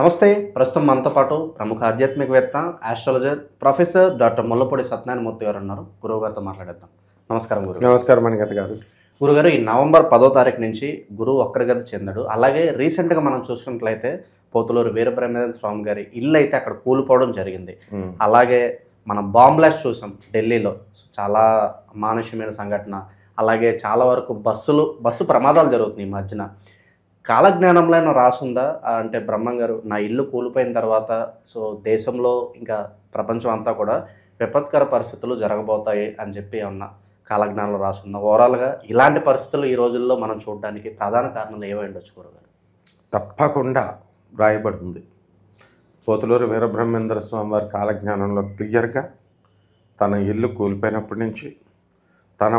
నమస్తే. ప్రస్తుతం మనతో పాటు ప్రముఖ ఆధ్యాత్మికవేత్త, astrologer professor doctor Mullapudi Satyanarayana Murthy గారు ఉన్నారు. గురువు గారితో మాట్లాడేద్దాం. నమస్కారం గురువు. నమస్కారం మణిగత గారు. గురుగారు, ఈ నవంబర్ 10వ తారీఖు నుంచి గురువు వక్రగతి చెందాడు. అలాగే రీసెంట్గా మనం చూసుకున్నట్లయితే పోతులూరు వీరబ్రహ్మేంద్ర స్వామి గారి ఇల్లు అయితే అక్కడ కూలిపోవడం జరిగింది. అలాగే మనం బాంబ్ బ్లాస్ట్ చూసాం ఢిల్లీలో, చాలా మానుష్యమైన సంఘటన. అలాగే చాలా వరకు బస్సు ప్రమాదాలు జరుగుతున్నాయి ఈ మధ్యన. కాలజ్ఞానంలో ఏమైనా రాసుందా అంటే బ్రహ్మం గారు నా ఇల్లు కూలిపోయిన తర్వాత దేశంలో ఇంకా ప్రపంచం అంతా కూడా విపత్కర పరిస్థితులు జరగబోతాయి అని చెప్పి ఏమన్నా కాలజ్ఞానంలో రాసుందా? ఓవరాల్గా ఇలాంటి పరిస్థితులు ఈ రోజుల్లో మనం చూడడానికి ప్రధాన కారణాలు ఏమై ఉండొచ్చు గురుగారు? తప్పకుండా రాయబడుతుంది. పోతులూరు వీరబ్రహ్మేంద్ర స్వామి వారి కాలజ్ఞానంలో క్లియర్గా తన ఇల్లు కూలిపోయినప్పటి నుంచి తన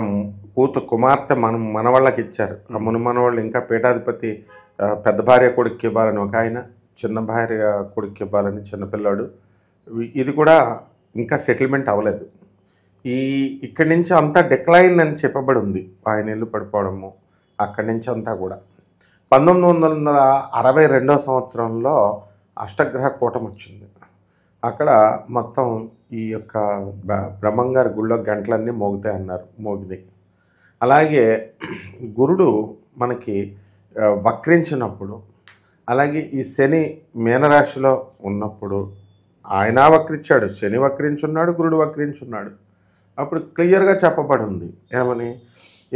కుమార్తె మనవాళ్ళకి ఇచ్చారు. ఆ మనవాళ్ళు ఇంకా పీఠాధిపతి పెద్ద భార్య కొడుక్కి ఇవ్వాలని ఒక ఆయన, చిన్న భార్య కొడుక్కి ఇవ్వాలని చిన్నపిల్లాడు. ఇది కూడా ఇంకా సెటిల్మెంట్ అవ్వలేదు. ఇక్కడి నుంచి అంతా డిక్లైన్ అని చెప్పబడి ఉంది. ఆయన ఇల్లు పడిపోవడము అక్కడి నుంచి అంతా కూడా 1962 సంవత్సరంలో అష్టగ్రహ కూటమి వచ్చింది. అక్కడ మొత్తం ఈ యొక్క బ్రహ్మంగారి గుళ్ళో గంటలన్నీ మోగుతాయి అన్నారు, మోగినాయి. అలాగే గురుడు మనకి వక్రించినప్పుడు, అలాగే ఈ శని మీనరాశిలో ఉన్నప్పుడు ఆయన వక్రించాడు, శని వక్రించున్నాడు, గురుడు వక్రించున్నాడు. అప్పుడు క్లియర్గా చెప్పబడి ఉంది ఏమని,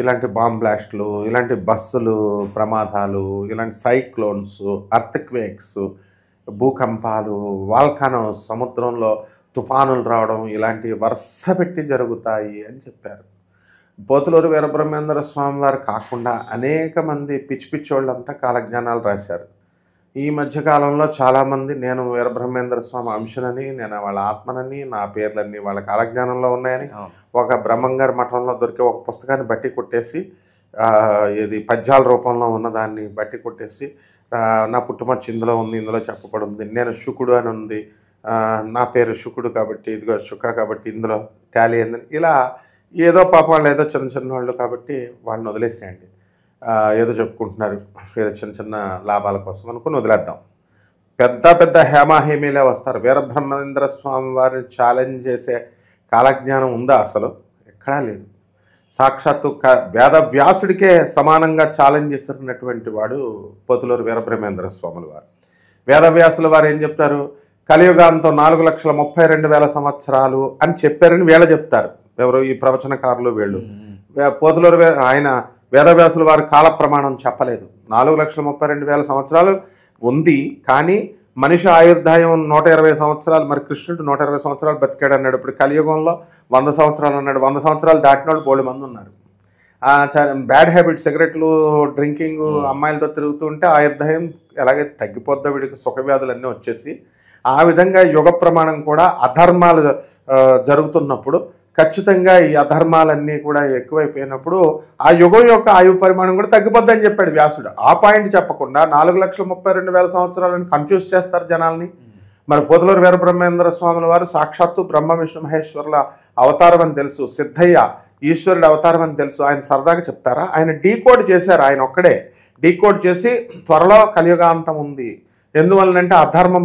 ఇలాంటి బాంబ్ బ్లాస్ట్లు, ఇలాంటి బస్సులు ప్రమాదాలు, ఇలాంటి సైక్లోన్స్, అర్త్క్వేక్స్, భూకంపాలు, వాల్కానో, సముద్రంలో తుఫానులు రావడం, ఇలాంటివి వరుస పెట్టి జరుగుతాయి అని చెప్పారు. పోతులూరు వీరబ్రహ్మేంద్ర స్వామి వారు కాకుండా అనేక మంది పిచ్చి పిచ్చోళ్ళంతా కాలజ్ఞానాలు రాశారు. ఈ మధ్యకాలంలో చాలామంది నేను వీరబ్రహ్మేంద్ర స్వామి అంశనని, నేను వాళ్ళ ఆత్మనని, నా పేర్లన్నీ వాళ్ళ కాలజ్ఞానంలో ఉన్నాయని ఒక బ్రహ్మంగారి మఠంలో దొరికే ఒక పుస్తకాన్ని బట్టి కొట్టేసి, ఇది పద్యాల రూపంలో ఉన్నదాన్ని బట్టి కొట్టేసి, నా పుట్టుమచ్చ ఇందులో ఉంది, ఇందులో చెప్పబడి ఉంది, నేను శుకుడు అని ఉంది, నా పేరు శుకుడు కాబట్టి ఇదిగో శుక కాబట్టి ఇందులో టాలీ అయిందని, ఇలా ఏదో పాప వాళ్ళు ఏదో చిన్న చిన్న వాళ్ళు కాబట్టి వాళ్ళని వదిలేసేయండి, ఏదో చెప్పుకుంటున్నారు ఏదో చిన్న చిన్న లాభాల కోసం అనుకుని వదిలేద్దాం. పెద్ద పెద్ద హేమాహేమీలే వస్తారు. వీరబ్రహ్మేంద్ర స్వామి వారిని ఛాలెంజ్ చేసే కాలజ్ఞానం ఉందా? అసలు ఎక్కడా లేదు. సాక్షాత్తు వేదవ్యాసుడికే సమానంగా ఛాలెంజ్ చేస్తున్నటువంటి వాడు పోతులూరు వీరబ్రహ్మేంద్ర స్వాముల వారు. వేదవ్యాసుల వారు ఏం చెప్తారు? కలియుగాంతో 4,32,000 సంవత్సరాలు అని చెప్పారని వీళ్ళ చెప్తారు. ఎవరు? ఈ ప్రవచనకారులు వీళ్ళు. పోతులూరు ఆయన వేదవ్యాసుల వారు కాల ప్రమాణం చెప్పలేదు. 4,32,000 సంవత్సరాలు ఉంది, కానీ మనిషి ఆయుర్దాయం 120 సంవత్సరాలు. మరి కృష్ణుడు 120 సంవత్సరాలు బతికాడు అన్నాడు. ఇప్పుడు కలియుగంలో 100 సంవత్సరాలు అన్నాడు. 100 సంవత్సరాలు దాటిన వాళ్ళు బోల్డ్ మంది ఉన్నారు. బ్యాడ్ హ్యాబిట్, సిగరెట్లు, డ్రింకింగ్, అమ్మాయిలతో తిరుగుతూ ఉంటే ఆయుర్దాయం ఎలాగైతే తగ్గిపోద్దో వీడికి సుఖవ్యాధులన్నీ వచ్చేసి, ఆ విధంగా యుగ ప్రమాణం కూడా అధర్మాలు జరుగుతున్నప్పుడు ఖచ్చితంగా ఈ అధర్మాలన్నీ కూడా ఎక్కువైపోయినప్పుడు ఆ యుగం యొక్క ఆయు పరిమాణం కూడా తగ్గిపోద్దని చెప్పాడు వ్యాసుడు. ఆ పాయింట్ చెప్పకుండా 4,32,000 సంవత్సరాలను కన్ఫ్యూజ్ చేస్తారు జనాల్ని. మరి పోతులూరు వీరబ్రహ్మేంద్ర స్వాముల వారు సాక్షాత్తు బ్రహ్మ విష్ణు మహేశ్వరుల అవతారం అని తెలుసు, సిద్ధయ్య ఈశ్వరుడు అవతారం అని తెలుసు. ఆయన సరదాగా చెప్తారా? ఆయన డీకోడ్ చేశారు. ఆయన ఒక్కడే డీకోడ్ చేసి త్వరలో కలియుగాంతం ఉంది, ఎందువల్లనంటే అధర్మం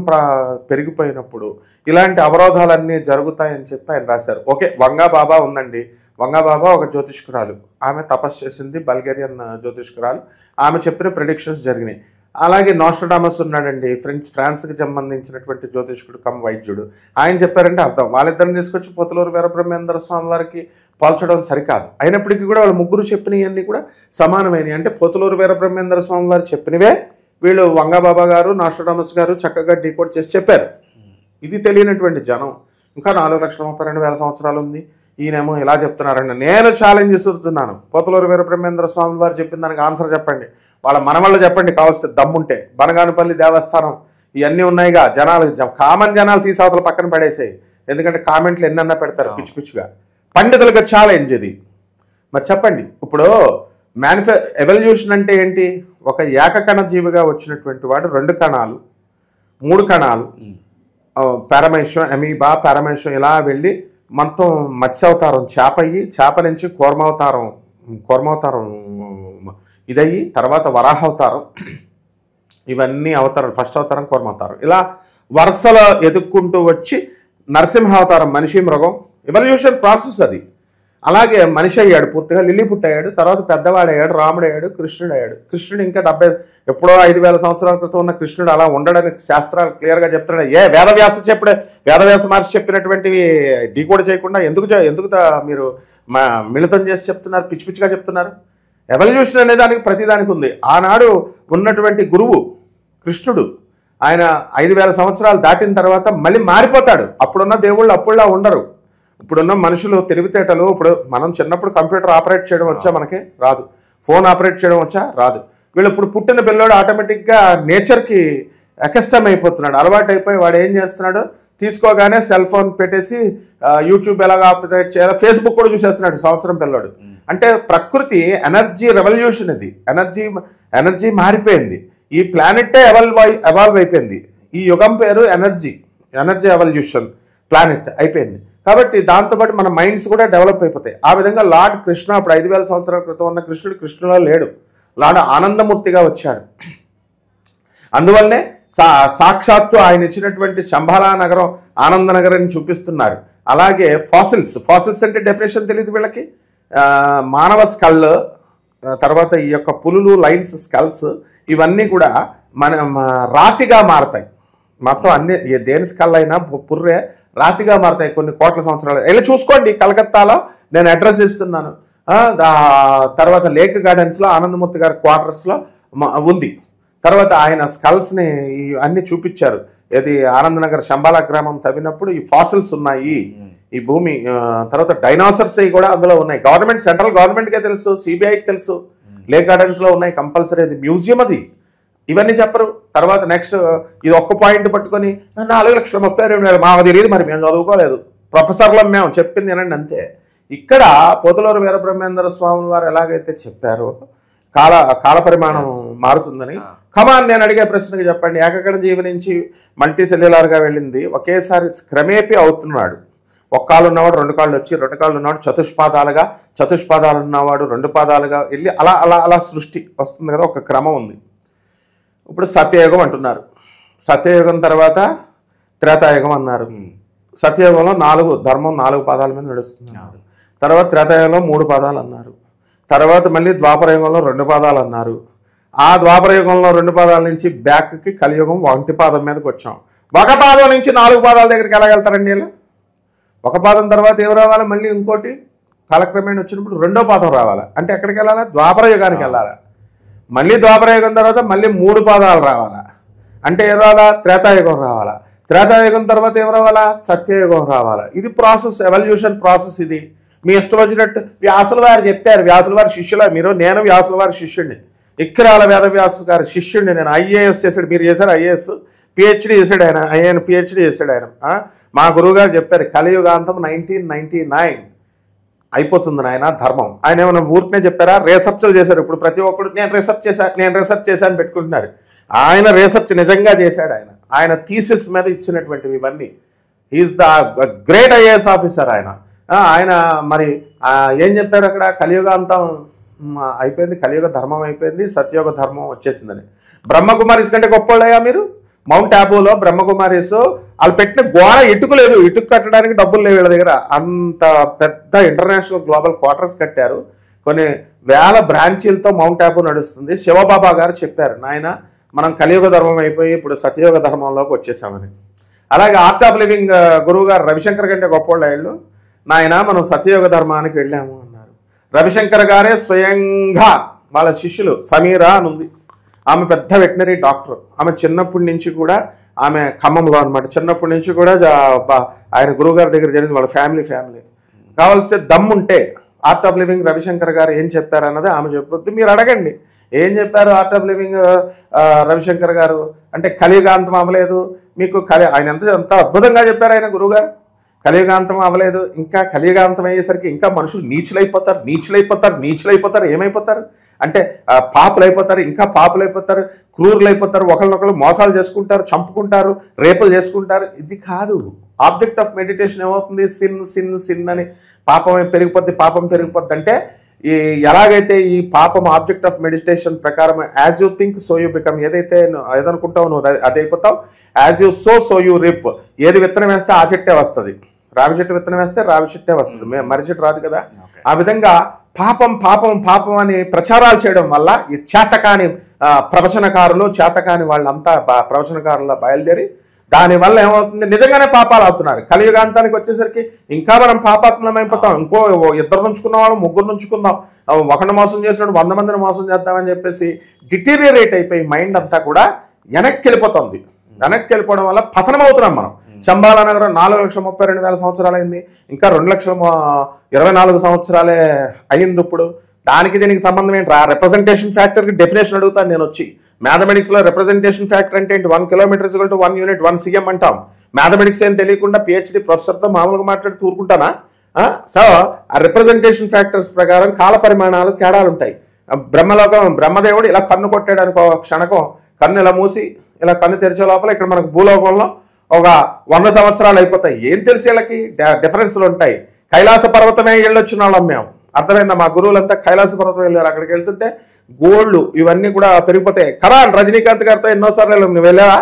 పెరిగిపోయినప్పుడు ఇలాంటి అవరోధాలన్నీ జరుగుతాయని చెప్పి ఆయన రాశారు. ఓకే, వంగా బాబా ఉందండి. వంగా బాబా ఒక జ్యోతిష్కురాలు, ఆమె తపస్సు చేసింది, బల్గేరియన్ జ్యోతిష్కురాలు. ఆమె చెప్పిన ప్రెడిక్షన్స్ జరిగినాయి. అలాగే నోస్ట్రడామస్ ఉన్నాడండి, ఫ్రాన్స్కి సంబంధించినటువంటి జ్యోతిష్కుడు కమ్ వైద్యుడు. ఆయన చెప్పారంటే అర్థం. వాళ్ళిద్దరిని తీసుకొచ్చి పోతులూరు వీరబ్రహ్మేంద్ర స్వామి వారికి పోల్చడం సరికాదు. అయినప్పటికీ కూడా వాళ్ళు ముగ్గురు చెప్పినవన్నీ కూడా సమానమైనవి. అంటే పోతులూరు వీరబ్రహ్మేంద్ర స్వామి వారు చెప్పినవే వీళ్ళు వంగాబాబా గారు, నోస్ట్రడామస్ గారు చక్కగా డీకోడ్ చేసి చెప్పారు. ఇది తెలియనటువంటి జనం ఇంకా 4,32,000 సంవత్సరాలు ఉంది, ఈయనేమో ఇలా చెప్తున్నారండి. నేను ఛాలెంజ్ చేస్తున్నాను. పోతులూరు వీరబ్రహ్మేంద్ర స్వామి వారు చెప్పిన దానికి ఆన్సర్ చెప్పండి, వాళ్ళ మనవళ్ళు చెప్పండి, కావాల్సి దమ్ముంటే. బనగానపల్లి దేవస్థానం ఇవన్నీ ఉన్నాయిగా, జనాలు కామన్ జనాలు తీసి అవతల పక్కన పడేసాయి. ఎందుకంటే కామెంట్లు ఎన్నన్నా పెడతారు పిచ్చి పిచ్చిగా. పండితులకు ఛాలెంజ్ ఇది. మరి చెప్పండి, ఇప్పుడు ఎవల్యూషన్ అంటే ఏంటి? ఒక ఏకకణ జీవిగా వచ్చినటువంటి వాడు 2 కణాలు 3 కణాలు పారమేశ్వరం, అమీబా, పారమేశ్వరం ఇలా వెళ్ళి మొత్తం మత్స్యావతారం చేప అయ్యి, చేప నుంచి కూర్మావతారం ఇదయ్యి, తర్వాత వరాహావతారం, ఇవన్నీ అవతారాలు. ఫస్ట్ అవతారం కూర్మ అవతారం, ఇలా వరుసలో ఎదుక్కుంటూ వచ్చి నరసింహ అవతారం మనిషి మృగం, ఎవల్యూషన్ ప్రాసెస్ అది. అలాగే మనిషి అయ్యాడు, పూర్తిగా లిల్లీపుట్ అయ్యాడు, తర్వాత పెద్దవాడయ్యాడు, రాముడు అయ్యాడు, కృష్ణుడు అయ్యాడు. కృష్ణుడు ఇంకా ఎప్పుడో 5000 సంవత్సరాల క్రితం ఉన్న కృష్ణుడు అలా ఉండడానికి శాస్త్రాలు క్లియర్గా చెప్తున్నాడు. వేదవ్యాస మహర్షి చెప్పినటువంటివి డీకోడ్ చేయకుండా ఎందుకు మీరు మిళితం చేసి చెప్తున్నారు, పిచ్చి పిచ్చిగా చెప్తున్నారు. ఎవల్యూషన్ అనే దానికి ప్రతిదానికి ఉంది. ఆనాడు ఉన్నటువంటి గురువు కృష్ణుడు, ఆయన 5000 సంవత్సరాలు దాటిన తర్వాత మళ్ళీ మారిపోతాడు. అప్పుడున్న దేవుళ్ళు అప్పుడులా ఉండరు. ఇప్పుడున్న మనుషులు తెలివితేటలు, ఇప్పుడు మనం చిన్నప్పుడు కంప్యూటర్ ఆపరేట్ చేయడం వచ్చా, మనకి రాదు. ఫోన్ ఆపరేట్ చేయడం వచ్చా, రాదు. వీళ్ళు ఇప్పుడు పుట్టిన పిల్లోడు ఆటోమేటిక్గా నేచర్కి అకస్టమ్ అయిపోతున్నాడు, అలవాటు అయిపోయి వాడు ఏం చేస్తున్నాడు, తీసుకోగానే సెల్ ఫోన్ పెట్టేసి యూట్యూబ్ ఎలాగ ఆపరేట్ చేయాలో ఫేస్బుక్ కూడా చూసేస్తున్నాడు సంవత్సరం పిల్లోడు. అంటే ప్రకృతి ఎనర్జీ రెవల్యూషన్, ఇది ఎనర్జీ మారిపోయింది. ఈ ప్లానెట్టే ఎవాల్వ్ అయిపోయింది. ఈ యుగం పేరు ఎనర్జీ ఎవల్యూషన్ ప్లానెట్ అయిపోయింది. కాబట్టి దాంతోపాటు మన మైండ్స్ కూడా డెవలప్ అయిపోతాయి. ఆ విధంగా లార్డ్ కృష్ణ ఇప్పుడు 5000 సంవత్సరాల క్రితం ఉన్న కృష్ణుడు కృష్ణులో లేడు, లార్డ్ ఆనందమూర్తిగా వచ్చాడు. అందువల్లనే సాక్షాత్తు ఆయన ఇచ్చినటువంటి శంబాలా నగరం ఆనందనగరాన్ని చూపిస్తున్నారు. అలాగే ఫాసిల్స్ అంటే డెఫినేషన్ తెలియదు వీళ్ళకి. మానవ స్కల్, తర్వాత ఈ యొక్క పులులు లైన్స్ స్కల్స్, ఇవన్నీ కూడా రాతిగా మారతాయి. మొత్తం అన్ని దేని స్కల్ అయినా పుర్రే రాతిగా మారతాయి కొన్ని కోట్ల సంవత్సరాలు. వెళ్ళి చూసుకోండి, కలకత్తాలో నేను అడ్రస్ ఇస్తున్నాను. తర్వాత లేక్ గార్డెన్స్లో ఆనందమూర్తి గారి క్వార్టర్స్లో ఉంది. తర్వాత ఆయన స్కల్స్ని అన్ని చూపించారు. ఇది ఆనందనగర్ శంబాలా గ్రామం తవ్వినప్పుడు ఈ ఫాసిల్స్ ఉన్నాయి ఈ భూమి. తర్వాత డైనోసర్స్ కూడా అందులో ఉన్నాయి. సెంట్రల్ గవర్నమెంట్కే తెలుసు, సిబిఐకి తెలుసు, లేక్ గార్డెన్స్లో ఉన్నాయి కంపల్సరీ. అది మ్యూజియం, అది ఇవన్నీ చెప్పరు. తర్వాత నెక్స్ట్ ఇది ఒక్క పాయింట్ పట్టుకొని 4,32,000 మాకు తెలియదు, మరి మేము చదువుకోలేదు, ప్రొఫెసర్లం మేము చెప్పింది వినండి అంతే. ఇక్కడ పోతులూరు వీరబ్రహ్మేంద్ర స్వామి వారు ఎలాగైతే చెప్పారో కాల పరిమాణం మారుతుందని. కమాన్, నేను అడిగే ప్రశ్నకి చెప్పండి. ఏకకణ జీవి నుంచి మల్టీ సెల్యులార్గా వెళ్ళింది ఒకేసారి క్రమేపీ అవుతున్నాడు. ఒక కాళ్ళు ఉన్నవాడు 2 కాళ్ళు వచ్చి, 2 కాళ్ళు ఉన్నవాడు చతుష్పాదాలు ఉన్నవాడు 2 పాదాలుగా వెళ్ళి అలా అలా అలా సృష్టి వస్తుంది కదా, ఒక క్రమం ఉంది. ఇప్పుడు సత్యయుగం అంటున్నారు, సత్యయుగం తర్వాత త్రేతాయుగం అన్నారు. సత్యయుగంలో ధర్మం 4 పాదాల మీద నడుస్తున్నారు. తర్వాత త్రేతాయుగంలో 3 పాదాలు అన్నారు. తర్వాత మళ్ళీ ద్వాపరయుగంలో 2 పాదాలు అన్నారు. ఆ ద్వాపరయుగంలో 2 పాదాల నుంచి బ్యాక్కి కలియుగం 1 పాదం మీదకి వచ్చాం. 1 పాదం నుంచి 4 పాదాల దగ్గరికి ఎలా వెళ్తారండి ఇలా? 1 పాదం తర్వాత ఏం రావాలి, మళ్ళీ ఇంకోటి కాలక్రమేణ వచ్చినప్పుడు 2వ పాదం రావాలి. అంటే ఎక్కడికి వెళ్ళాలా? ద్వాపరయుగానికి వెళ్ళాలి. మళ్ళీ ద్వాపరయుగం తర్వాత మళ్ళీ 3 పాదాలు రావాలా. అంటే ఏం రావాలా? త్రేతాయుగం రావాలా. త్రేతాయుగం తర్వాత ఏం రావాలా? సత్యయుగం రావాలా. ఇది ప్రాసెస్, ఎవల్యూషన్ ప్రాసెస్. ఇది మీ ఇష్టం వచ్చినట్టు వ్యాసుల వారు చెప్పారు. వ్యాసుల వారి శిష్యుల మీరు, నేను వ్యాసుల వారి శిష్యుడిని, ఇక్రాల వేదవ్యాసు గారి శిష్యుడిని నేను. IAS చేశాడు, మీరు చేశారు IAS, PhD చేశాడు ఆయన, PhD చేశాడు ఆయన. మా గురువు గారు చెప్పారు కలియుగాంతం 1999 అయిపోతుంది నాయన ధర్మం. ఆయన ఏమైనా ఊరికనే చెప్పారా? రీసెర్చ్లు చేశారు. ఇప్పుడు ప్రతి ఒక్కరు నేను రీసెర్చ్ చేశాను పెట్టుకుంటున్నారు. ఆయన రీసెర్చ్ నిజంగా చేశాడు. ఆయన థీసిస్ మీద ఇచ్చినటువంటివి ఇవన్నీ. Is the great IAS officer ఆయన. ఆయన మరి ఏం చెప్పారు అక్కడ? కలియుగాంతం అయిపోయింది, కలియుగ ధర్మం అయిపోయింది, సత్యయుగ ధర్మం వచ్చేసిందని. బ్రహ్మకుమారీస్ కంటే గొప్పవాళ్ళయ్యా మీరు. మౌంట్ ఆబూలో బ్రహ్మకుమారీస్ వాళ్ళు పెట్టిన గోడ ఇటుకు లేదు, ఇటుకు కట్టడానికి డబ్బులు లేవు వీళ్ళ దగ్గర. అంత పెద్ద ఇంటర్నేషనల్ గ్లోబల్ క్వార్టర్స్ కట్టారు. కొన్ని వేల బ్రాంచీలతో మౌంట్ ఆబూ నడుస్తుంది. శివబాబా గారు చెప్పారు, నాయన మనం కలియుగ ధర్మం అయిపోయి ఇప్పుడు సత్యయుగ ధర్మంలోకి వచ్చేసామని. అలాగే ఆర్ట్ ఆఫ్ లివింగ్ గురువు గారు రవిశంకర్ కంటే గొప్పవాళ్ళు వీళ్ళు. నాయన మనం సత్యయుగ ధర్మానికి వెళ్ళాము అన్నారు. రవిశంకర్ గారే స్వయంగా వాళ్ళ శిష్యులు సమీరా అని ఉంది, ఆమె పెద్ద వెటనరీ డాక్టర్. ఆమె చిన్నప్పటి నుంచి కూడా, ఆమె ఖమ్మంలో అనమాట, చిన్నప్పటి నుంచి కూడా ఆయన గురువుగారి దగ్గర జరిగింది. వాళ్ళ ఫ్యామిలీ కావాల్సిన దమ్ముంటే ఆర్ట్ ఆఫ్ లివింగ్ రవిశంకర్ గారు ఏం చెప్పారన్నది ఆమె చెప్పొద్దు, మీరు అడగండి. ఏం చెప్పారు ఆర్ట్ ఆఫ్ లివింగ్ రవిశంకర్ గారు అంటే? కలియుగాంతం అవ్వలేదు మీకు, ఆయన ఎంత అద్భుతంగా చెప్పారు ఆయన గురువుగారు. కలియుగాంతం అవ్వలేదు, ఇంకా కలియుగాంతం అయ్యేసరికి ఇంకా మనుషులు నీచులైపోతారు. ఏమైపోతారు అంటే పాపులైపోతారు, ఇంకా పాపులైపోతారు, క్రూరులైపోతారు, ఒకరినొకరు మోసాలు చేసుకుంటారు, చంపుకుంటారు, రేపులు చేసుకుంటారు. ఇది కాదు ఆబ్జెక్ట్ ఆఫ్ మెడిటేషన్. ఏమవుతుంది? సిన్ అని పాపం పెరిగిపోద్ది అంటే ఈ ఎలాగైతే ఈ పాపం ఆబ్జెక్ట్ ఆఫ్ మెడిటేషన్ ప్రకారం as you think so you become, ఏదనుకుంటావు నువ్వు అది అయిపోతావు. As you sow you reap, ఏది విత్తనం వేస్తే ఆ చెట్టే వస్తుంది. రావి చెట్టు విత్తనం వేస్తే రావి చెట్టే వస్తుంది, మర్రి చెట్టు రాదు కదా. ఆ విధంగా పాపం పాపం పాపం అని ప్రచారాలు చేయడం వల్ల ఈ చేతకాని ప్రవచనకారులు, చేతకాని వాళ్ళంతా ప్రవచనకారుల బయలుదేరి దానివల్ల ఏమవుతుంది, నిజంగానే పాపాలు అవుతున్నారు. కలియుగాంతానికి వచ్చేసరికి ఇంకా మనం పాపాత్మమైపోతాం. ఇంకో ఇద్దరు నుంచుకున్న వాళ్ళు ముగ్గురు నుంచుకుందాం, ఒకరిని మోసం చేసినట్టు 100 మందిని మోసం చేద్దామని చెప్పేసి డిటీరియరేట్ అయిపోయి మైండ్ అంతా కూడా వెనక్కి వెళ్ళిపోతుంది. వెనక్కి వెళ్ళిపోవడం వల్ల పతనం అవుతున్నాం మనం. చంబాల నగరం 4,32,000 సంవత్సరాలు అయింది, ఇంకా 2,24,000 సంవత్సరాలే అయింది. ఇప్పుడు దానికి దీనికి సంబంధం ఏంటి? ఆ రిప్రజెంటేషన్ ఫ్యాక్టర్కి డెఫినేషన్ అడుగుతాను నేను వచ్చి. మ్యాథమెటిక్స్లో రిప్రజెంటేషన్ ఫ్యాక్టర్ అంటే ఏంటి? 1 కిలోమీటర్ = 1 యూనిట్ 1 cm అంటాం. మ్యాథమెటిక్స్ ఏం తెలియకుండా PhD ప్రొఫెసర్తో మామూలుగా మాట్లాడి ఊరుకుంటానా? సో ఆ రిప్రజెంటేషన్ ఫ్యాక్టర్స్ ప్రకారం కాల పరిమాణాలు తేడాలు ఉంటాయి. బ్రహ్మదేవుడు ఇలా కన్ను కొట్టేయడానికి ఒక క్షణకం కన్ను ఇలా మూసి ఇలా కన్ను తెరిచే లోపల ఇక్కడ మనకు భూలోకంలో ఒక 100 సంవత్సరాలు అయిపోతాయి. ఏం తెలిసి వీళ్ళకి డిఫరెన్స్లు ఉంటాయి. కైలాస పర్వతమే వెళ్ళొచ్చిన వాళ్ళం మేము. అర్థమైందా? మా గురువులంతా కైలాస పర్వతం వెళ్ళారు. అక్కడికి వెళ్తుంటే గోల్డ్ ఇవన్నీ కూడా పెరిగిపోతాయి. కరాన్ రజనీకాంత్ గారితో ఎన్నోసార్లు వెళ్ళాం. నువ్వు వెళ్ళావా?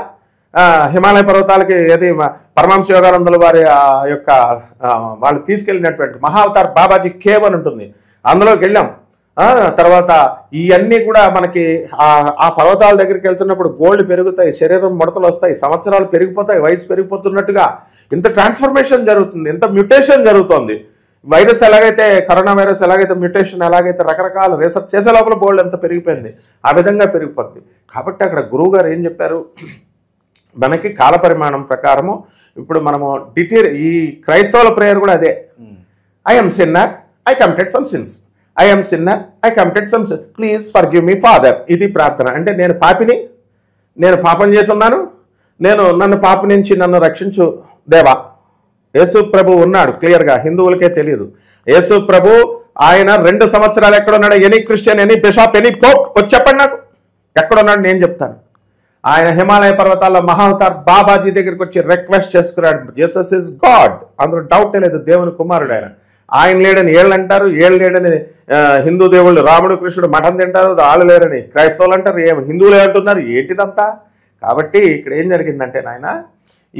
హిమాలయ పర్వతాలకి ఏది పరమహంస యోగానందుల వారి యొక్క వాళ్ళు తీసుకెళ్ళినటువంటి మహావతార్ బాబాజీ కేవ్ అని ఉంటుంది, అందులోకి వెళ్ళాం. తర్వాత ఇవన్నీ కూడా మనకి ఆ పర్వతాల దగ్గరికి వెళ్తున్నప్పుడు గోల్డ్ పెరుగుతాయి, శరీరం ముడతలు వస్తాయి, సంవత్సరాలు పెరిగిపోతాయి, వయసు పెరిగిపోతున్నట్టుగా ఇంత ట్రాన్స్ఫర్మేషన్ జరుగుతుంది, ఇంత మ్యూటేషన్ జరుగుతుంది. వైరస్ ఎలాగైతే కరోనా వైరస్ ఎలాగైతే మ్యూటేషన్ ఎలాగైతే రకరకాల రీసెర్చ్ చేసే లోపల గోల్డ్ ఎంత పెరిగిపోయింది, ఆ విధంగా పెరిగిపోద్ది. కాబట్టి అక్కడ గురువు గారు ఏం చెప్పారు, మనకి కాల పరిమాణం ప్రకారము ఇప్పుడు మనము ఈ క్రైస్తవుల ప్రేయర్ కూడా అదే. I M sinner, I committed some since. I M sinner, I committed some since, please forgive me father. ఇది ప్రార్థన. అంటే నేను పాపిని, నేను పాపం చేసి ఉన్నాను, నన్ను పాప నుంచి నన్ను రక్షించు దేవా. యేసు ప్రభు ఉన్నాడు క్లియర్గా, హిందువులకే తెలియదు. యేసు ప్రభు ఆయన 2 సంవత్సరాలు ఎక్కడున్నాడు? Any Christian, any bishop, any Pope వచ్చి చెప్పండి నాకు ఎక్కడున్నాడు, నేను చెప్తాను. ఆయన హిమాలయ పర్వతాల్లో మహావతార్ బాబాజీ దగ్గరికి వచ్చి రిక్వెస్ట్ చేసుకున్నాడు. జీసస్ ఇస్ గాడ్, అందులో డౌటే లేదు, దేవుని కుమారుడు ఆయన. ఆయన లేడని ఏళ్ళు అంటారు, ఏళ్ళు లేడని హిందూ దేవుళ్ళు రాముడు కృష్ణుడు మఠం తింటారు, వాళ్ళు లేరని క్రైస్తవులు అంటారు, ఏం హిందువులే అంటున్నారు, ఏంటిదంతా. కాబట్టి ఇక్కడ ఏం జరిగిందంటే నాయన,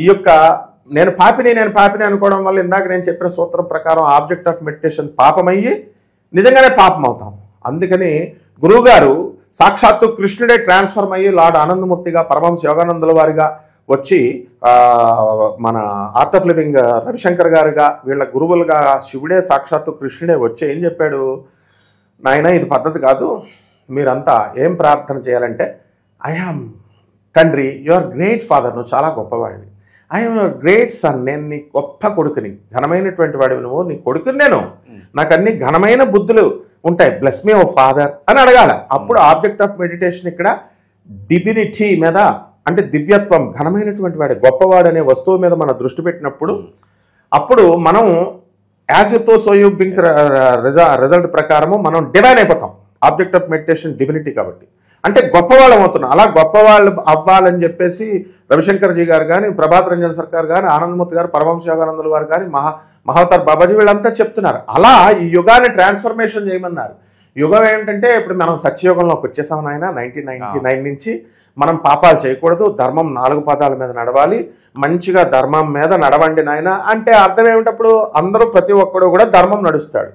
ఈ యొక్క నేను పాపిని అనుకోవడం వల్ల ఇందాక నేను చెప్పిన సూత్రం ప్రకారం ఆబ్జెక్ట్ ఆఫ్ మెడిటేషన్ పాపమయ్యి నిజంగానే పాపం అవుతాం. అందుకని గురువుగారు సాక్షాత్తు కృష్ణుడే ట్రాన్స్ఫర్మ్ అయ్యి లార్డ్ ఆనందమూర్తిగా పరమహంస యోగానందుల వారిగా వచ్చి మన ఆర్ట్ ఆఫ్ లివింగ్ రవిశంకర్ గారుగా వీళ్ళ గురువులుగా శివుడే సాక్షాత్తు కృష్ణుడే వచ్చి ఏం చెప్పాడు, నాయన ఇది పద్ధతి కాదు, మీరంతా ఏం ప్రార్థన చేయాలంటే ఐఆమ్ తండ్రి, యు ఆర్ గ్రేట్ ఫాదర్, నువ్వు చాలా గొప్పవాడివి. ఐఎమ్ యువర్ గ్రేట్ సన్, నేను నీ గొప్ప కొడుకుని, ఘనమైనటువంటి వాడివి నువ్వు, నీ కొడుకుని నేను, నాకు అన్ని ఘనమైన బుద్ధులు ఉంటాయి, బ్లెస్ మీ ఓ ఫాదర్ అని అడగాల. అప్పుడు ఆబ్జెక్ట్ ఆఫ్ మెడిటేషన్ ఇక్కడ డివినిటీ మీద, అంటే దివ్యత్వం, ఘనమైనటువంటి వాడు, గొప్పవాడు అనే వస్తువు మీద మనం దృష్టి పెట్టినప్పుడు అప్పుడు మనం యాజ్ యూ తో సో యూ బింక్ రిజల్ట్ ప్రకారము మనం డివైన్ అయిపోతాం. ఆబ్జెక్ట్ ఆఫ్ మెడిటేషన్ డివినిటీ కాబట్టి, అంటే గొప్పవాళ్ళం అవుతున్నాం. అలా గొప్పవాళ్ళు అవ్వాలని చెప్పేసి రవిశంకర్జీ గారు కానీ, ప్రభాత్ రంజన్ సర్కార్ కానీ, ఆనందమూర్తి గారు, పరమహంస యోగానందుల వారు కానీ, మహావతార్ బాబాజీ వీళ్ళంతా చెప్తున్నారు. అలా ఈ యుగాన్ని ట్రాన్స్ఫర్మేషన్ చేయమన్నారు. యుగం ఏంటంటే ఇప్పుడు మనం సత్యయుగంలోకి వచ్చేసాం నాయన. 1999 నుంచి మనం పాపాలు చేయకూడదు, ధర్మం 4 పాదాల మీద నడవాలి, మంచిగా ధర్మం మీద నడవండి నాయన అంటే అర్థం ఏమిటప్పుడు అందరూ ప్రతి ఒక్కడు కూడా ధర్మం నడుస్తాడు.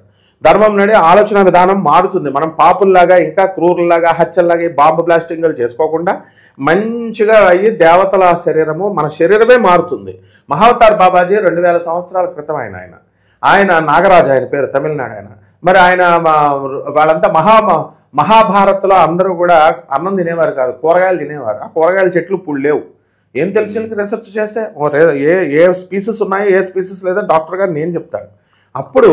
ధర్మం నడి ఆలోచన విధానం మారుతుంది. మనం పాపుల్లాగా ఇంకా క్రూరులాగా హత్యల్లాగా బాంబు బ్లాస్టింగ్లు చేసుకోకుండా మంచిగా అయ్యి దేవతల శరీరము మన శరీరమే మారుతుంది. మహావతార్ బాబాజీ 2000 సంవత్సరాల క్రితం ఆయన నాగరాజు, ఆయన పేరు తమిళనాడు ఆయన. మరి ఆయన వాళ్ళంతా మహాభారత్లో అందరూ కూడా అన్నం తినేవారు కాదు, కూరగాయలు తినేవారు. ఆ కూరగాయల చెట్లు ఇప్పుడు లేవు. ఏం తెలిసి రీసెర్చ్ చేస్తే ఏ స్పీసెస్ ఉన్నాయో ఏ స్పీసెస్ లేదా డాక్టర్ గారు నేను చెప్తాను. అప్పుడు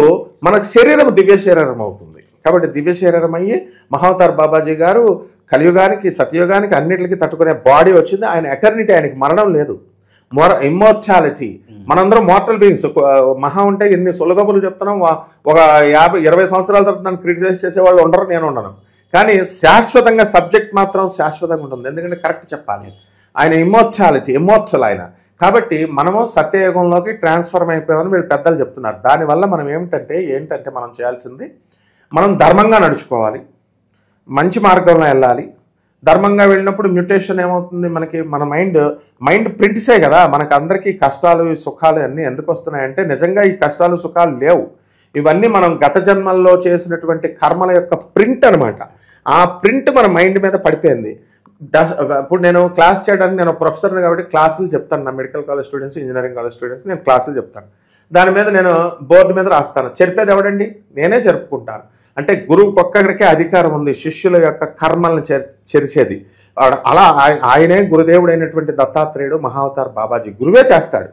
మనకు శరీరం దివ్య శరీరం అవుతుంది. కాబట్టి దివ్య శరీరం అయ్యి మహావతార్ బాబాజీ గారు కలియుగానికి సత్యయుగానికి అన్నిటికీ తట్టుకునే బాడీ వచ్చింది. ఆయన ఎటర్నిటీ, ఆయనకి మరణం లేదు, ఇమ్మోర్టాలిటీ. మనందరం మోర్టల్ బీయింగ్స్. మహా ఉంటే ఎన్ని సులగబులు చెప్తున్నాం, ఒక 50-20 సంవత్సరాల తర్వాత నన్ను క్రిటిసైజ్ చేసేవాళ్ళు ఉండరు, నేను ఉండను. కానీ శాశ్వతంగా సబ్జెక్ట్ మాత్రం శాశ్వతంగా ఉంటుంది, ఎందుకంటే కరెక్ట్ చెప్పాలి. ఆయన ఇమ్మోర్టాలిటీ, ఇమ్మోర్టల్ ఆయన. కాబట్టి మనము సత్యయుగంలోకి ట్రాన్స్ఫర్మ్ అయిపోయామని వీళ్ళు పెద్దలు చెప్తున్నారు. దానివల్ల మనం ఏంటంటే మనం చేయాల్సింది మనం ధర్మంగా నడుచుకోవాలి, మంచి మార్గంలో వెళ్ళాలి. ధర్మంగా వెళ్ళినప్పుడు మ్యూటేషన్ ఏమవుతుంది, మనకి మన మైండ్ ప్రింట్సే కదా మనకు అందరికీ కష్టాలు సుఖాలు అన్నీ ఎందుకు వస్తున్నాయంటే నిజంగా ఈ కష్టాలు సుఖాలు లేవు. ఇవన్నీ మనం గత జన్మల్లో చేసినటువంటి కర్మల యొక్క ప్రింట్ అనమాట. ఆ ప్రింట్ మన మైండ్ మీద పడిపోయింది. ఇప్పుడు నేను క్లాస్ చేయడానికి నేను ప్రొఫెసర్ని కాబట్టి క్లాసులు చెప్తాను. నా medical college students, engineering college students నేను క్లాసులు చెప్తాను. దాని మీద నేను బోర్డు మీద రాస్తాను. చెరిపేది ఎవడండి? నేనే జరుపుకుంటాను. అంటే గురువుకి ఒక్కడికే అధికారం ఉంది శిష్యుల యొక్క కర్మలను చెరిచేది. అలా ఆయనే గురుదేవుడు అయినటువంటి దత్తాత్రేయుడు మహావతార్ బాబాజీ గురువే చేస్తాడు.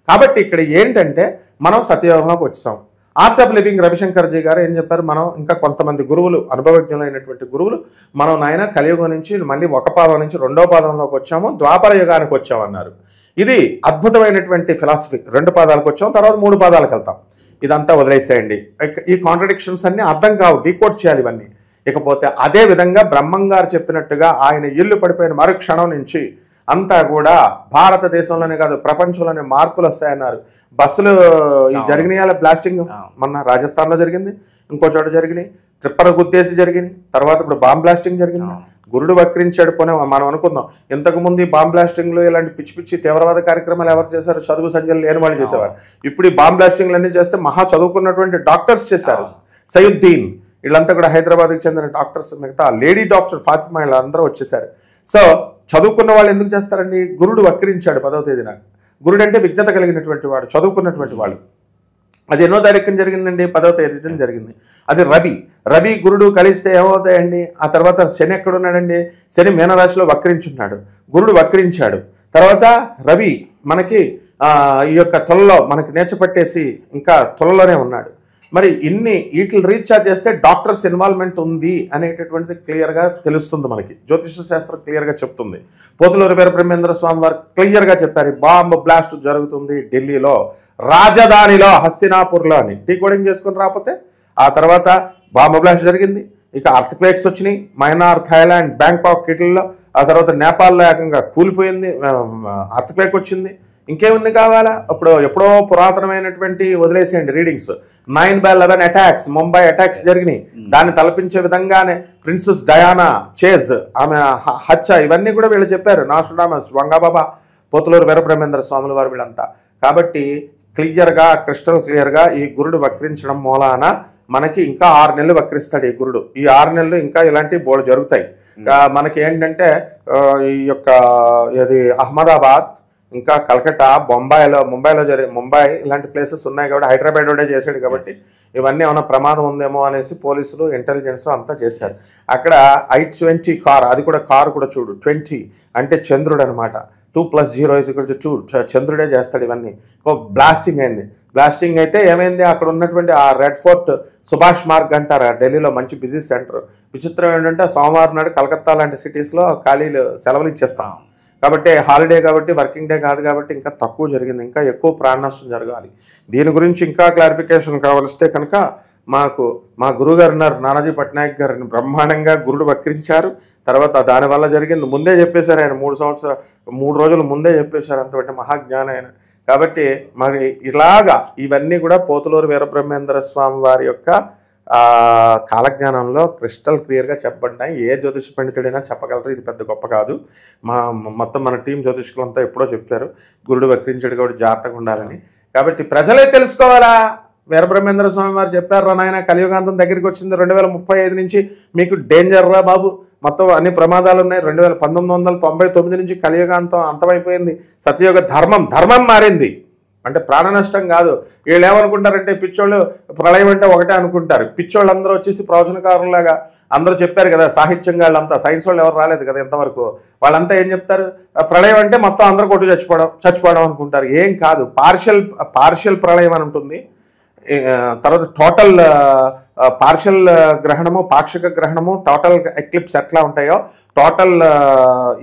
కాబట్టి ఇక్కడ ఏంటంటే మనం సత్యయోగంలోకి వచ్చాం. ఆర్ట్ ఆఫ్ లివింగ్ రవిశంకర్జీ గారు ఏం చెప్పారు, మనం ఇంకా కొంతమంది గురువులు అనుభవజ్ఞులైనటువంటి గురువులు మనం నాయన కలియుగం నుంచి మళ్ళీ ఒక పాదం నుంచి రెండో పాదంలోకి వచ్చాము, ద్వాపర యుగానికి వచ్చామన్నారు. ఇది అద్భుతమైనటువంటి ఫిలాసఫీ. 2 పాదాలకు వచ్చాం, తర్వాత 3 పాదాలకు వెళ్తాం. ఇదంతా వదిలేసేయండి. ఈ కాంట్రడిక్షన్స్ అన్ని అర్థం కావు, డీకోడ్ చేయాలి ఇవన్నీ. ఇకపోతే అదే విధంగా బ్రహ్మం గారు చెప్పినట్టుగా ఆయన ఇల్లు పడిపోయిన మరుక్షణం నుంచి అంతా కూడా భారతదేశంలోనే కాదు ప్రపంచంలోనే మార్పులు వస్తాయన్నారు. బస్సులు ఈ జరిగినాయాల బ్లాస్టింగ్ మొన్న రాజస్థాన్లో జరిగింది, ఇంకో చోట జరిగినాయి, ట్రిప్పర్ గుద్దేసి జరిగింది, తర్వాత ఇప్పుడు బాంబ్ బ్లాస్టింగ్ జరిగింది. గురుడు వక్రించాడు పోనే మనం అనుకుందాం. ఇంతకుముందు ఈ బాంబ్ బ్లాస్టింగ్లు ఇలాంటి పిచ్చి పిచ్చి తీవ్రవాద కార్యక్రమాలు ఎవరు చేశారు? చదువు సంజలు లేని వాళ్ళు చేసేవారు. ఇప్పుడు ఈ బాంబ్ బ్లాస్టింగ్లు అన్ని చేస్తే మహా చదువుకున్నటువంటి డాక్టర్స్ చేశారు. సయుద్దీన్ వీళ్ళంతా కూడా హైదరాబాద్కి చెందిన డాక్టర్స్, మిగతా లేడీ డాక్టర్ ఫాతిమా వీళ్ళందరూ వచ్చేసారు. సో చదువుకున్న వాళ్ళు ఎందుకు చేస్తారండి? గురుడు వక్రించాడు 10వ తేదీన. గురుడు అంటే విజ్ఞత కలిగినటువంటి వాడు, చదువుకున్నటువంటి వాడు. అది ఎన్నో తారీఖున జరిగిందండి? 10వ తేదీన జరిగింది. అది రవి గురుడు కలిస్తే ఏమవుతాయండి? ఆ తర్వాత శని ఎక్కడున్నాడండి? శని మీనరాశిలో వక్రించున్నాడు, గురుడు వక్రించాడు. తర్వాత రవి మనకి ఈ యొక్క తులలో మనకి నేర్చపట్టేసి ఇంకా తులలోనే ఉన్నాడు. మరి వీటిని రీఛార్జ్ చేస్తే డాక్టర్స్ ఇన్వాల్వ్మెంట్ ఉంది అనేటటువంటిది క్లియర్గా తెలుస్తుంది మనకి. జ్యోతిష శాస్త్రం క్లియర్గా చెప్తుంది. పోతులూరి వీరబ్రహ్మేంద్ర స్వామి వారు క్లియర్గా చెప్పారు, బాంబ్ బ్లాస్ట్ జరుగుతుంది ఢిల్లీలో, రాజధానిలో, హస్తినాపూర్లో అని. డీకోడింగ్ చేసుకుని రాకపోతే ఆ తర్వాత బాంబ్ బ్లాస్ట్ జరిగింది. ఇక అర్త్క్వేక్స్ వచ్చినాయి మయనార్, థాయిలాండ్, బ్యాంకాక్, ఇటలీలో. ఆ తర్వాత నేపాల్లో ఏకంగా కూలిపోయింది, అర్త్క్వేక్ వచ్చింది. ఇంకేముంది కావాలా? అప్పుడు ఎప్పుడో పురాతనమైనటువంటి వదిలేసేయండి రీడింగ్స్. 9/11 అటాక్స్, ముంబై అటాక్స్ జరిగినాయి. దాన్ని తలపించే విధంగానే ప్రిన్సెస్ డయానా చేజ్ ఆమె హత్య, ఇవన్నీ కూడా వీళ్ళు చెప్పారు. నాస్ట్రాడమస్, వంగబాబా, పోతులూరు వీరబ్రహ్మేంద్ర స్వాముల వారు వీళ్ళంతా. కాబట్టి క్లియర్గా క్రిస్టల్ క్లియర్గా ఈ గురుడు వక్రించడం మూలాన మనకి ఇంకా 6 నెలలు వక్రిస్తాడు ఈ గురుడు. ఈ 6 నెలలు ఇంకా ఇలాంటి బోర్డు జరుగుతాయి. మనకి ఏంటంటే ఈ యొక్క ఇది అహ్మదాబాద్, ఇంకా కలకట్టా, ముంబై ఇలాంటి ప్లేసెస్ ఉన్నాయి కాబట్టి హైదరాబాద్ వాడే చేశాడు కాబట్టి ఇవన్నీ ఏమైనా ప్రమాదం ఉందేమో అనేసి పోలీసులు ఇంటెలిజెన్స్ అంతా చేశారు. అక్కడ I-20 కార్, అది కూడా కారు కూడా చూడు, 20 అంటే చంద్రుడు అనమాట. 2+0 2 చంద్రుడే చేస్తాడు ఇవన్నీ. బ్లాస్టింగ్ అయింది. బ్లాస్టింగ్ అయితే ఏమైంది, అక్కడ ఉన్నటువంటి ఆ రెడ్ ఫోర్ట్, సుభాష్ మార్గ్ అంటారు ఢిల్లీలో, మంచి బిజీ సెంటర్. విచిత్రం ఏంటంటే సోమవారం నాడు కలకత్తా లాంటి సిటీస్లో సెలవులు ఇచ్చేస్తాం కాబట్టి, హాలిడే కాబట్టి, వర్కింగ్ డే కాదు కాబట్టి ఇంకా తక్కువ జరిగింది. ఇంకా ఎక్కువ ప్రాణ నష్టం జరగాలి. దీని గురించి ఇంకా క్లారిఫికేషన్ కావలిస్తే కనుక మా గురువుగారు ఉన్నారు, నానాజీ పట్నాయక్ గారిని బ్రహ్మాండంగా గురుడు వక్రించారు. తర్వాత దానివల్ల జరిగింది ముందే చెప్పేశారు ఆయన. 3 రోజుల ముందే చెప్పేశారు. అంతటి మహాజ్ఞానం ఆయన. కాబట్టి మరి ఇలాగా ఇవన్నీ కూడా పోతులూరు వీరబ్రహ్మేంద్ర స్వామి వారి యొక్క కాలజ్ఞానంలో క్రిస్టల్ క్లియర్గా చెప్పబడినాయి. ఏ జ్యోతిష పండితుడైనా చెప్పగలరు, ఇది పెద్ద గొప్ప కాదు. మొత్తం మన టీం జ్యోతిష్కులంతా ఎప్పుడో చెప్పారు గురుడు వక్రించాడు కాబట్టి జాగ్రత్తగా ఉండాలని. కాబట్టి ప్రజలే తెలుసుకోవాలా. వీరబ్రహ్మేంద్ర స్వామి వారు చెప్పారు, నాయన కలియుగాంతం దగ్గరికి వచ్చింది, 2035 నుంచి మీకు డేంజర్ రా బాబు, మొత్తం అన్ని ప్రమాదాలు ఉన్నాయి. 1999 నుంచి కలియుగాంతం అంతమైపోయింది. సత్యయుగ ధర్మం మారింది. అంటే ప్రాణ నష్టం కాదు. వీళ్ళు ఏమనుకుంటారంటే పిచ్చోళ్ళు ప్రళయం అంటే ఒకటే అనుకుంటారు. పిచ్చోళ్ళు అందరూ వచ్చేసి ప్రవచనకారులాగా అందరూ చెప్పారు కదా, సాహిత్యంగా వాళ్ళంతా, సైన్స్ వాళ్ళు ఎవరు రాలేదు కదా ఇంతవరకు. వాళ్ళంతా ఏం చెప్తారు, ప్రళయం అంటే మొత్తం అందరూ కొట్టు చచ్చిపోవడం అనుకుంటారు. ఏం కాదు, పార్షియల్ ప్రళయం అని ఉంటుంది. తర్వాత టోటల్ పార్షియల్ గ్రహణము, పాక్షిక గ్రహణము, టోటల్ ఎక్లిప్స్ ఎట్లా ఉంటాయో టోటల్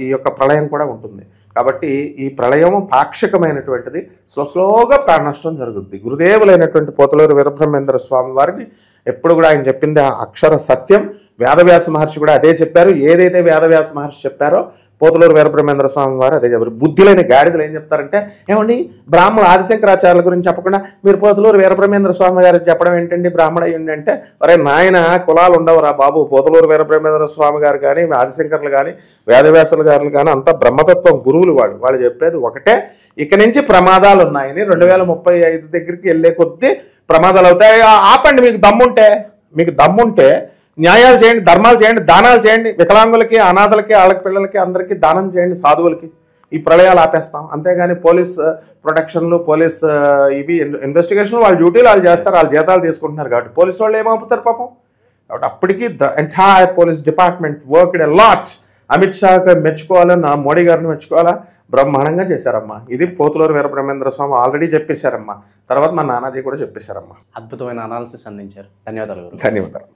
ఈ యొక్క ప్రళయం కూడా ఉంటుంది. కాబట్టి ఈ ప్రళయము పాక్షికమైనటువంటిది. స్లోగా ప్రాణ నష్టం జరుగుద్ది. గురుదేవులైనటువంటి పోతులూరు వీరబ్రహ్మేంద్ర స్వామి వారిని ఎప్పుడు కూడా ఆయన చెప్పింది అక్షర సత్యం. వేదవ్యాస మహర్షి కూడా అదే చెప్పారు. ఏదైతే వేదవ్యాస మహర్షి చెప్పారో పోతులూరు వీరబ్రహ్మేంద్ర స్వామి వారు అదే చెప్పారు. బుద్ధి లేని గాడిదలు ఏం చెప్తారంటే, ఏమండి బ్రాహ్మణ ఆదిశంకరాచార్యుల గురించి చెప్పకుండా మీరు పోతులూరు వీరబ్రహ్మేంద్ర స్వామి గారికి చెప్పడం ఏంటండి బ్రాహ్మణ అయ్యండి అంటే, ఒరే నాయన కులాలు ఉండవురా బాబు. పోతులూరు వీరబ్రహ్మేంద్ర స్వామి గారు కానీ ఆదిశంకర్లు కానీ వేదవ్యాసుల గారు కానీ అంతా బ్రహ్మతత్వం గురువులు. వాళ్ళు చెప్పేది ఒకటే, ఇక నుంచి ప్రమాదాలు ఉన్నాయని. 2035 దగ్గరికి వెళ్ళే కొద్దీ ప్రమాదాలు అవుతాయి. ఆపండి, మీకు దమ్ముంటే న్యాయాలు చేయండి, ధర్మాలు చేయండి, దానాలు చేయండి. వికలాంగులకి, అనాథలకి, వాళ్ళకి పిల్లలకి అందరికీ దానం చేయండి, సాధువులకి. ఈ ప్రళయాలు ఆపేస్తాం. అంతేగాని పోలీస్ ప్రొటెక్షన్లు, పోలీస్ ఇవి ఇన్వెస్టిగేషన్ వాళ్ళ డ్యూటీలు వాళ్ళు చేస్తారు, వాళ్ళ జీతాలు తీసుకుంటున్నారు కాబట్టి పోలీసు వాళ్ళు ఏమవుతారు పాపం. కాబట్టి అప్పటికి the entire police department worked a lot. Amit Shah మెచ్చుకోవాలని, మోడీ గారిని మెచ్చుకోవాలా, బ్రహ్మాండంగా చేశారమ్మా. ఇది పోతులూరు వీరబ్రహ్మేంద్ర స్వామి ఆల్రెడీ చెప్పేశారమ్మా. తర్వాత మా నానాజీ కూడా చెప్పేశారమ్మా. అద్భుతమైన అనాలిసిస్ అందించారు. ధన్యవాదాలు. ధన్యవాదాలు.